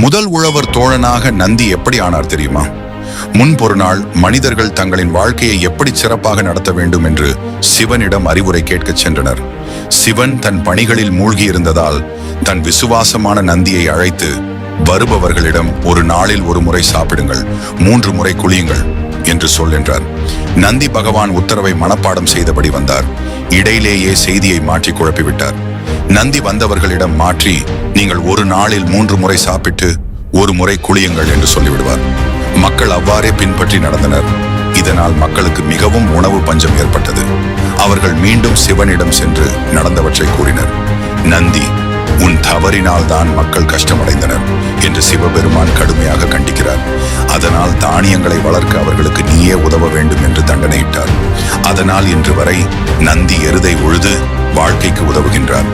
முதல் உழவர் தோழனாக நந்தி எப்படி ஆனார் தெரியுமா? முன்பொரு நாள் மனிதர்கள் தங்களின் வாழ்க்கையை எப்படி சிறப்பாக நடத்த வேண்டும் என்று சிவனிடம் அறிவுரை கேட்கச் சென்றனர். சிவன் தன் பணிகளில் மூழ்கி இருந்ததால் தன் விசுவாசமான நந்தியை அழைத்து, வருபவர்களிடம் ஒரு நாளில் ஒரு முறை சாப்பிடுங்கள், 3 முறை குளியுங்கள் என்று என்றார். நந்தி பகவான் உத்தரவை மனப்பாடம் செய்தபடி வந்தார். இடையிலேயே செய்தியை மாற்றி குழப்பிவிட்டார். நந்தி வந்தவர்களிடம் மாற்றி, நீங்கள் ஒரு நாளில் 3 முறை சாப்பிட்டு 1 முறை குளியுங்கள் என்று சொல்லிவிடுவார். மக்கள் அவ்வாறே பின்பற்றி நடந்தனர். இதனால் மக்களுக்கு மிகவும் உணவு பஞ்சம் ஏற்பட்டது. அவர்கள் மீண்டும் சிவனிடம் சென்று நடந்தவற்றை கூறினர். நந்தி, உன் தவறினால் தான் மக்கள் கஷ்டமடைந்தனர் என்று சிவபெருமான் கடுமையாக கண்டிக்கிறார். அதனால் தானியங்களை வளர்க்க அவர்களுக்கு நீயே உதவ வேண்டும் என்று தண்டனையிட்டார். அதனால் இன்று வரை நந்தி எருதை உழுது வாழ்க்கைக்கு உதவுகின்றார்.